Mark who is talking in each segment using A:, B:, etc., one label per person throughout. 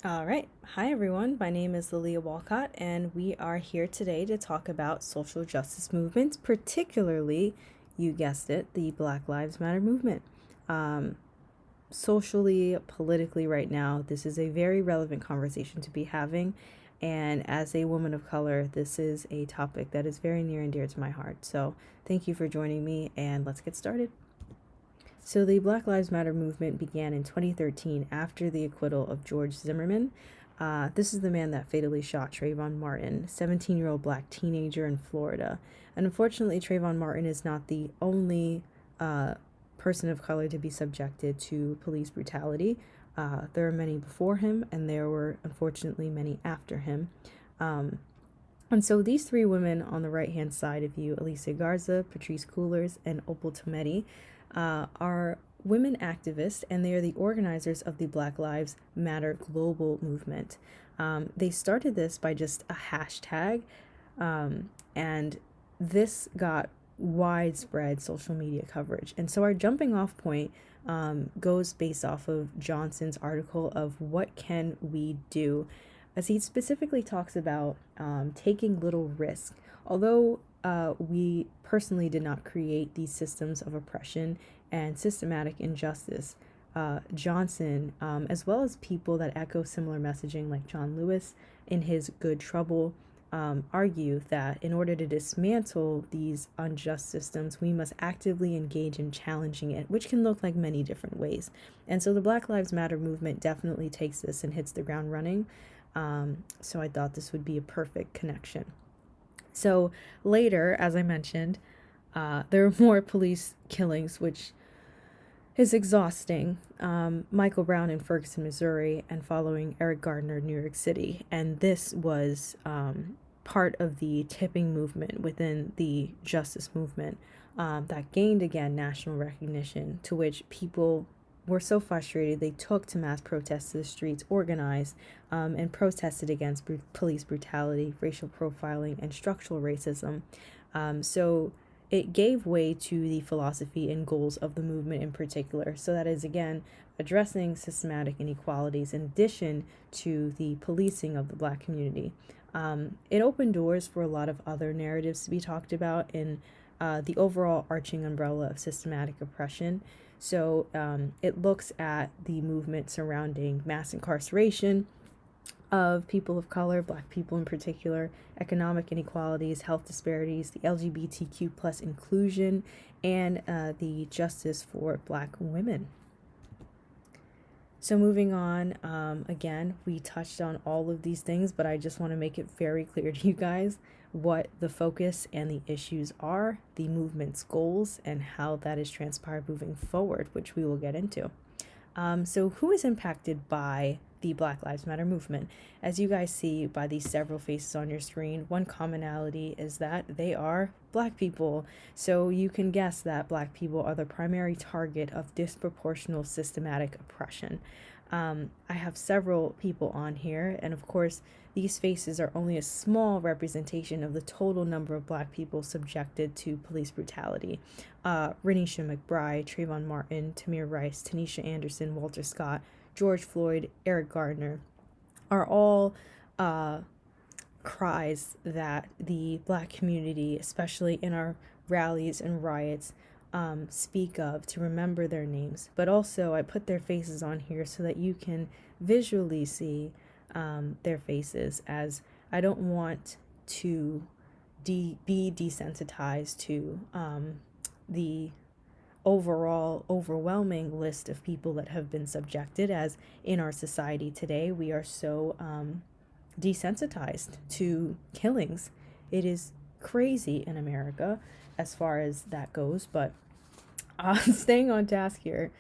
A: All right. Hi, everyone. My name is Lilia Walcott, and we are here today to talk about social justice movements, particularly, you guessed it, the Black Lives Matter movement. Um, Socially, politically, right now, this is a very relevant conversation to be having. And as a woman of color, this is a topic that is very near and dear to my heart. So, thank you for joining me, and let's get started. So, the Black Lives Matter movement began in 2013 after the acquittal of George Zimmerman. This is the man that fatally shot Trayvon Martin, 17-year-old black teenager in Florida. And unfortunately, Trayvon Martin is not the only person of color to be subjected to police brutality. There are many before him, and there were unfortunately many after him. And so these three women on the right-hand side of you, Alicia Garza, Patrisse Cullors, and Opal Tometi, are women activists, and they are the organizers of the Black Lives Matter global movement. They started this by just a hashtag, and this got widespread social media coverage. And so our jumping off point goes based off of Johnson's article of what can we do, as he specifically talks about taking little risk. Although we personally did not create these systems of oppression and systematic injustice, Johnson, as well as people that echo similar messaging like John Lewis in his Good Trouble, argue that in order to dismantle these unjust systems, we must actively engage in challenging it, which can look like many different ways. And so the Black Lives Matter movement definitely takes this and hits the ground running. So I thought this would be a perfect connection. So later, as I mentioned, there were more police killings, which is exhausting. Michael Brown in Ferguson, Missouri, and following Eric Gardner in New York City. And this was part of the tipping movement within the justice movement that gained again national recognition, to which people were so frustrated they took to mass protests to the streets, organized, and protested against police brutality, racial profiling, and structural racism. So it gave way to the philosophy and goals of the movement in particular. So that is, again, addressing systematic inequalities in addition to the policing of the black community. It opened doors for a lot of other narratives to be talked about in the overall arching umbrella of systematic oppression. So it looks at the movement surrounding mass incarceration of people of color, black people in particular, economic inequalities, health disparities, the LGBTQ plus inclusion, and the justice for black women. So moving on, again, we touched on all of these things, but I just want to make it very clear to you guys what the focus and the issues are, the movement's goals, and how that is transpired moving forward, which we will get into. So who is impacted by the Black Lives Matter movement? As you guys see by these several faces on your screen, one commonality is that they are black people. So you can guess that black people are the primary target of disproportional systematic oppression. I have several people on here, and of course, these faces are only a small representation of the total number of black people subjected to police brutality. Renisha McBride, Trayvon Martin, Tamir Rice, Tanisha Anderson, Walter Scott, George Floyd, Eric Gardner are all cries that the black community, especially in our rallies and riots, speak of, to remember their names. But also, I put their faces on here so that you can visually see their faces, as I don't want to be desensitized to the overall overwhelming list of people that have been subjected, as in our society today we are so desensitized to killings. It is crazy in America as far as that goes. But staying on task here,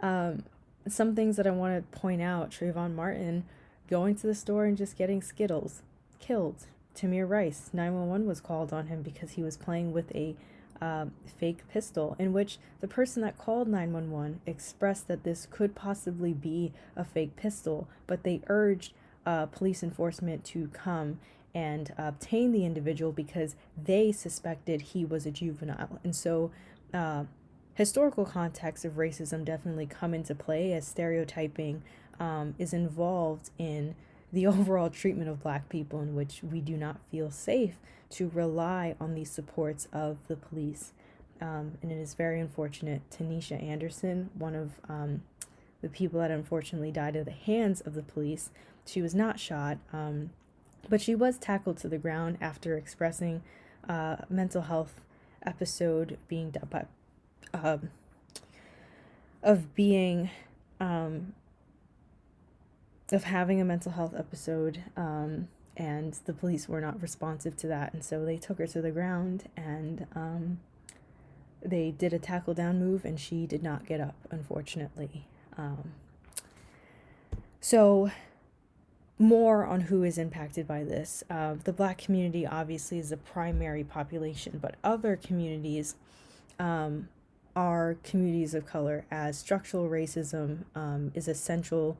A: some things that I want to point out: Trayvon Martin going to the store and just getting Skittles, killed. Tamir Rice, 911 was called on him because he was playing with a fake pistol, in which the person that called 911 expressed that this could possibly be a fake pistol, but they urged police enforcement to come and obtain the individual because they suspected he was a juvenile. And so historical context of racism definitely come into play, as stereotyping is involved in the overall treatment of Black people, in which we do not feel safe to rely on the supports of the police. And it is very unfortunate. Tanisha Anderson, one of the people that unfortunately died at the hands of the police, she was not shot, but she was tackled to the ground after expressing mental health episode being of being of having a mental health episode, and the police were not responsive to that, and so they took her to the ground, and they did a tackle down move, and she did not get up, unfortunately. So more on who is impacted by this. The Black community obviously is the primary population, but other communities are communities of color, as structural racism is a central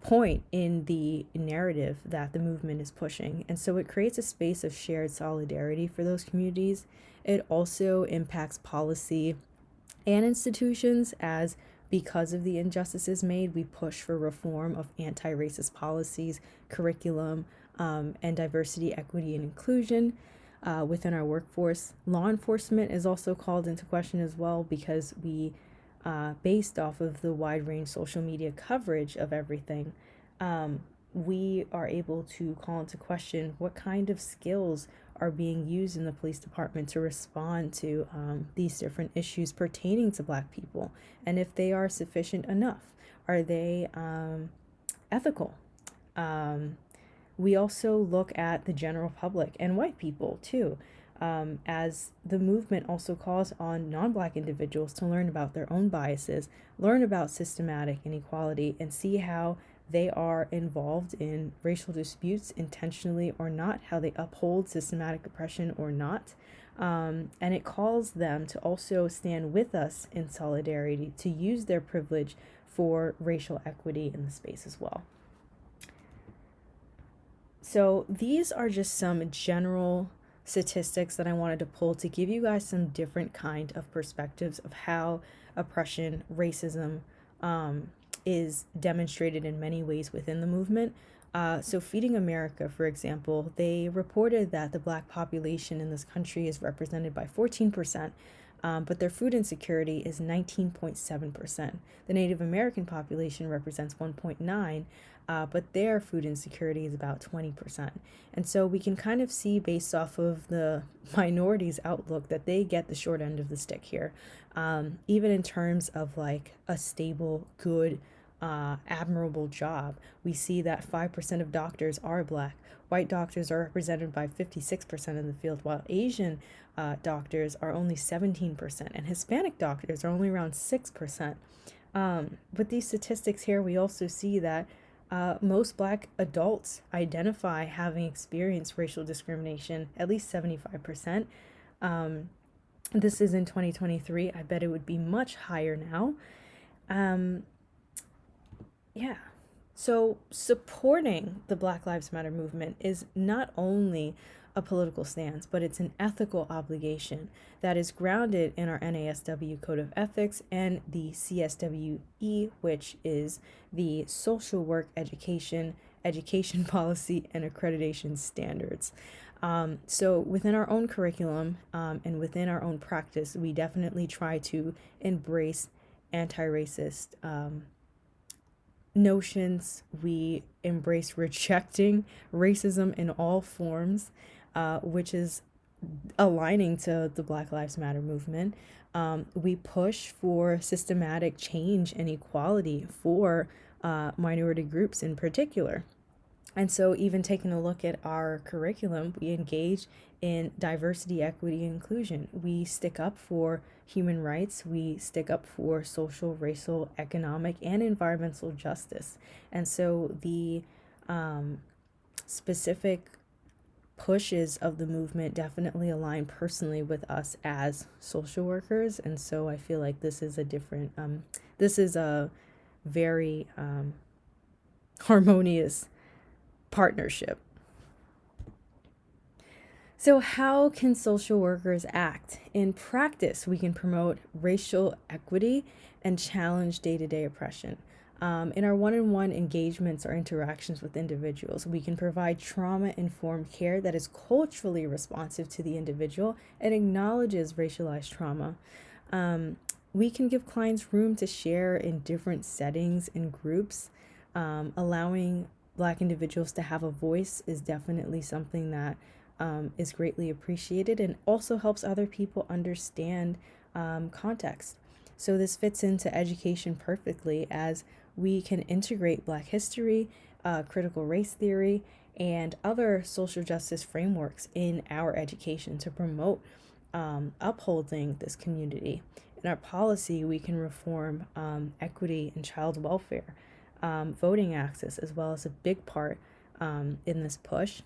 A: point in the narrative that the movement is pushing. And so it creates a space of shared solidarity for those communities. It also impacts policy and institutions, as because of the injustices made, we push for reform of anti-racist policies, curriculum, and diversity, equity, and inclusion within our workforce. Law enforcement is also called into question as well, because we, based off of the wide range social media coverage of everything, we are able to call into question what kind of skills are being used in the police department to respond to these different issues pertaining to Black people, and if they are sufficient enough. Are they ethical? We also look at the general public and white people too, as the movement also calls on non-Black individuals to learn about their own biases, learn about systematic inequality, and see how they are involved in racial disputes intentionally or not, how they uphold systematic oppression or not. And it calls them to also stand with us in solidarity, to use their privilege for racial equity in the space as well. So these are just some general statistics that I wanted to pull to give you guys some different kind of perspectives of how oppression, racism, is demonstrated in many ways within the movement. So Feeding America, for example, they reported that the Black population in this country is represented by 14%, but their food insecurity is 19.7%. The Native American population represents 1.9%, but their food insecurity is about 20%. And so we can kind of see, based off of the minorities' outlook, that they get the short end of the stick here, even in terms of like a stable, good, admirable job. We see that 5% of doctors are Black. White doctors are represented by 56% in the field, while Asian doctors are only 17%, and Hispanic doctors are only around 6%. With these statistics here, we also see that most Black adults identify having experienced racial discrimination, at least 75%. This is in 2023. I bet it would be much higher now. Yeah. So supporting the Black Lives Matter movement is not only a political stance, but it's an ethical obligation that is grounded in our NASW Code of Ethics and the CSWE, which is the Social Work Education Policy and Accreditation Standards. So within our own curriculum and within our own practice, we definitely try to embrace anti-racist notions. We embrace rejecting racism in all forms, which is aligning to the Black Lives Matter movement. We push for systematic change and equality for minority groups in particular. And so even taking a look at our curriculum, we engage in diversity, equity, and inclusion. We stick up for human rights. We stick up for social, racial, economic, and environmental justice. And so the specific pushes of the movement definitely align personally with us as social workers. And so I feel like this is a very harmonious partnership. So how can social workers act? In practice, we can promote racial equity and challenge day-to-day oppression. In our one-on-one engagements or interactions with individuals, we can provide trauma-informed care that is culturally responsive to the individual and acknowledges racialized trauma. We can give clients room to share in different settings and groups. Allowing Black individuals to have a voice is definitely something that is greatly appreciated and also helps other people understand context. So this fits into education perfectly, as we can integrate Black history, critical race theory, and other social justice frameworks in our education to promote upholding this community. In our policy, we can reform equity and child welfare, voting access, as well as a big part in this push.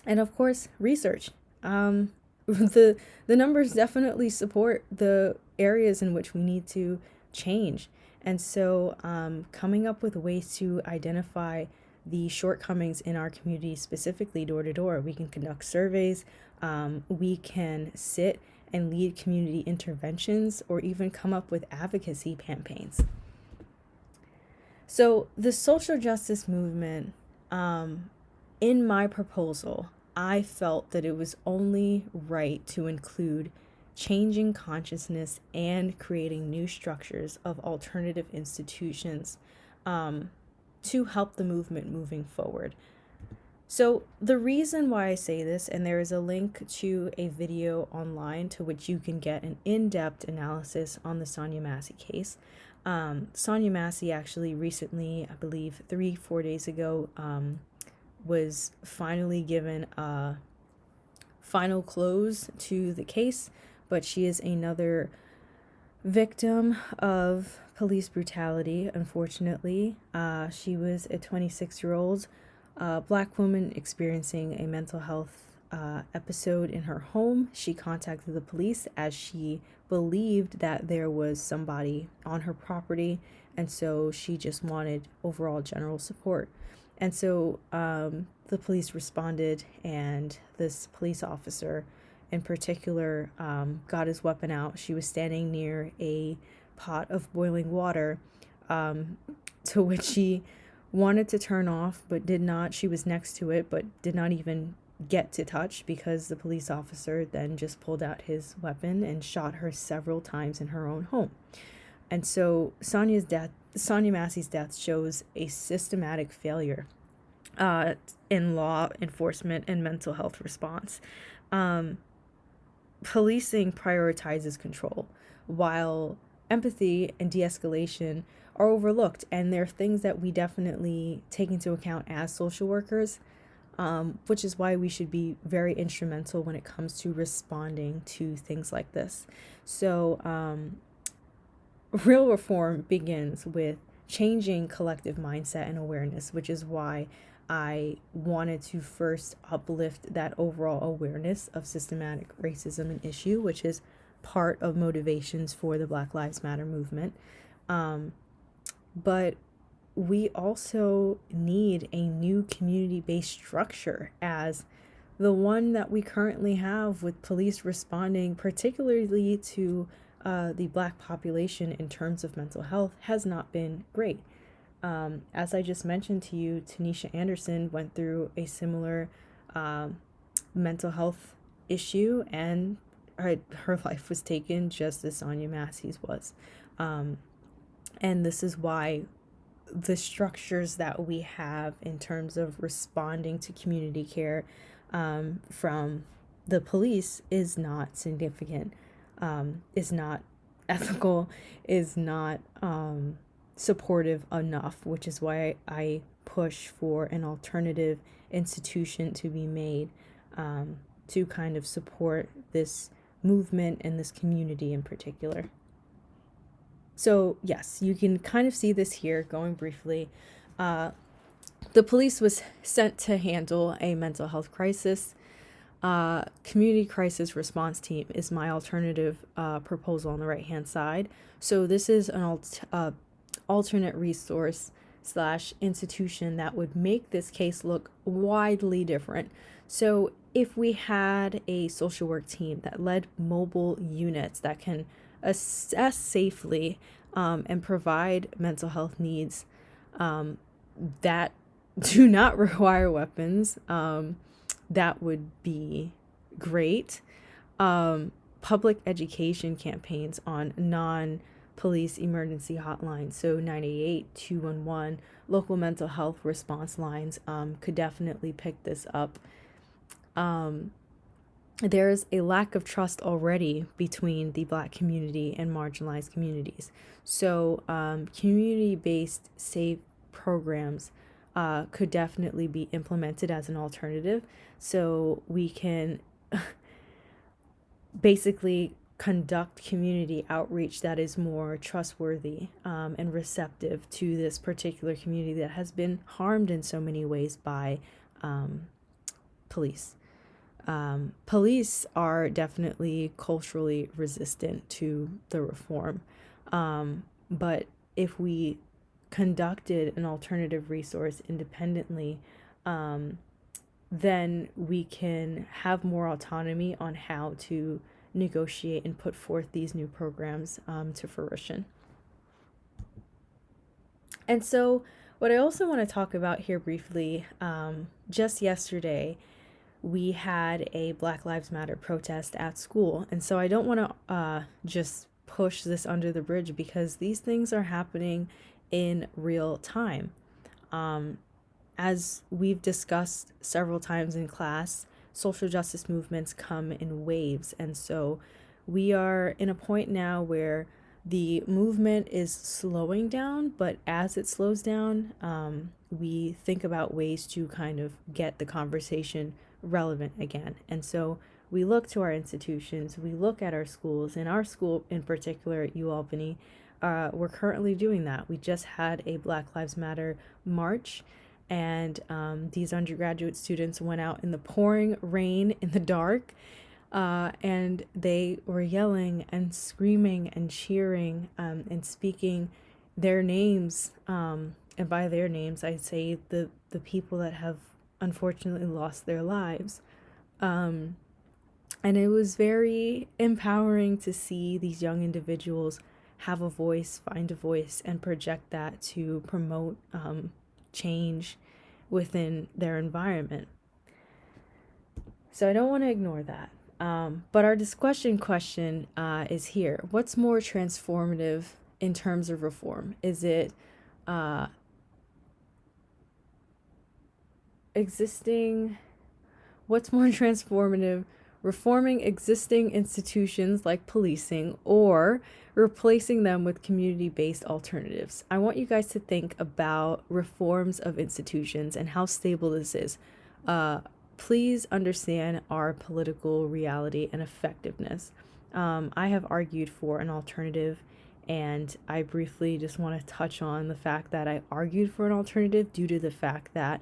A: And of course, research. The numbers definitely support the areas in which we need to change. And so, coming up with ways to identify the shortcomings in our community, specifically door to door, we can conduct surveys, we can sit and lead community interventions, or even come up with advocacy campaigns. So, the social justice movement, in my proposal, I felt that it was only right to include changing consciousness and creating new structures of alternative institutions to help the movement moving forward. So the reason why I say this, and there is a link to a video online to which you can get an in-depth analysis on the Sonya Massey case. Sonya Massey actually recently, I believe 3-4 days ago, was finally given a final close to the case, but she is another victim of police brutality, unfortunately. She was a 26-year-old Black woman experiencing a mental health episode in her home. She contacted the police as she believed that there was somebody on her property, and so she just wanted overall general support. And so the police responded, and this police officer in particular got his weapon out. She was standing near a pot of boiling water, to which she wanted to turn off but did not. She was next to it but did not even get to touch, because the police officer then just pulled out his weapon and shot her several times in her own home. And so Sonya Massey's death shows a systematic failure in law enforcement and mental health response. Policing prioritizes control, while empathy and de-escalation are overlooked, and they're things that we definitely take into account as social workers, which is why we should be very instrumental when it comes to responding to things like this. So real reform begins with changing collective mindset and awareness, which is why I wanted to first uplift that overall awareness of systematic racism and issue, which is part of motivations for the Black Lives Matter movement. But we also need a new community-based structure, as the one that we currently have with police responding particularly to the Black population in terms of mental health has not been great. As I just mentioned to you, Tanisha Anderson went through a similar mental health issue, and her life was taken just as Sonya Massey's was. And this is why the structures that we have in terms of responding to community care from the police is not significant, is not ethical, is not supportive enough, which is why I push for an alternative institution to be made to kind of support this movement and this community in particular. So yes, you can kind of see this here, going briefly. The police was sent to handle a mental health crisis. Community crisis response team is my alternative proposal on the right-hand side. So this is an alternate resource / institution that would make this case look widely different. So if we had a social work team that led mobile units that can assess safely and provide mental health needs that do not require weapons, that would be great. Public education campaigns on non-police emergency hotlines, so 988, 211, local mental health response lines, could definitely pick this up. There's a lack of trust already between the Black community and marginalized communities. So community-based safe programs could definitely be implemented as an alternative, so we can basically conduct community outreach that is more trustworthy and receptive to this particular community that has been harmed in so many ways by police. Police are definitely culturally resistant to the reform, but if we conducted an alternative resource independently, then we can have more autonomy on how to negotiate and put forth these new programs to fruition. And so, what I also want to talk about here briefly, just yesterday, we had a Black Lives Matter protest at school. And so I don't want to just push this under the bridge, because these things are happening in real time. As we've discussed several times in class, social justice movements come in waves. And so we are in a point now where the movement is slowing down, but as it slows down, we think about ways to kind of get the conversation relevant again. And so we look to our institutions, we look at our schools, and our school in particular at UAlbany, we're currently doing that. We just had a Black Lives Matter march, and these undergraduate students went out in the pouring rain in the dark, and they were yelling and screaming and cheering and speaking their names. And by their names, I say the people that have unfortunately lost their lives. And it was very empowering to see these young individuals have a voice, find a voice, and project that to promote change within their environment. So I don't want to ignore that. But our discussion question is here. What's more transformative in terms of reform? Is it what's more transformative, reforming existing institutions like policing, or replacing them with community-based alternatives? I want you guys to think about reforms of institutions and how stable this is. Please understand our political reality and effectiveness. I have argued for an alternative, and I briefly just want to touch on the fact that I argued for an alternative due to the fact that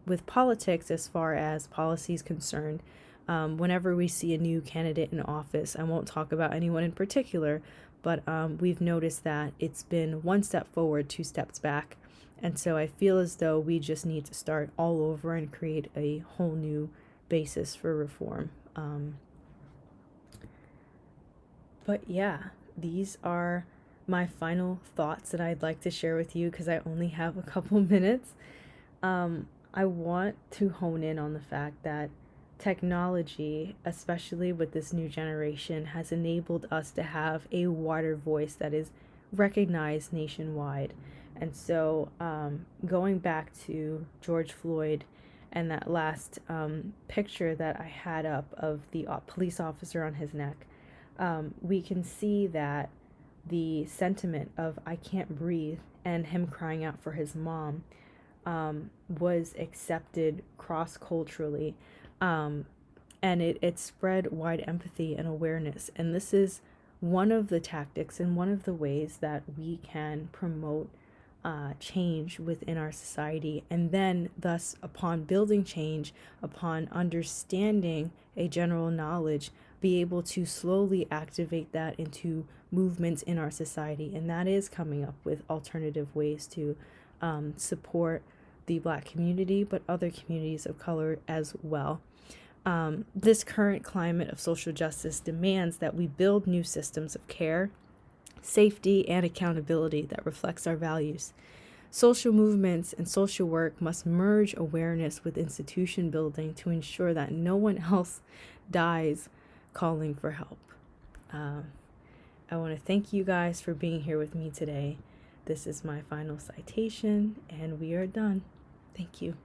A: with politics, as far as policy is concerned, whenever we see a new candidate in office, I won't talk about anyone in particular, but we've noticed that it's been one step forward, two steps back. And so I feel as though we just need to start all over and create a whole new basis for reform. But yeah, these are my final thoughts that I'd like to share with you because I only have a couple minutes. I want to hone in on the fact that technology, especially with this new generation, has enabled us to have a wider voice that is recognized nationwide. And so going back to George Floyd and that last picture that I had up of the police officer on his neck, we can see that the sentiment of "I can't breathe" and him crying out for his mom was accepted cross-culturally, and it spread wide empathy and awareness. And this is one of the tactics and one of the ways that we can promote change within our society, and then thus upon building change, upon understanding a general knowledge, be able to slowly activate that into movements in our society. And that is coming up with alternative ways to support the Black community, but other communities of color as well. This current climate of social justice demands that we build new systems of care, safety, and accountability that reflects our values. Social movements and social work must merge awareness with institution building to ensure that no one else dies calling for help. I want to thank you guys for being here with me today. This is my final citation, and we are done. Thank you.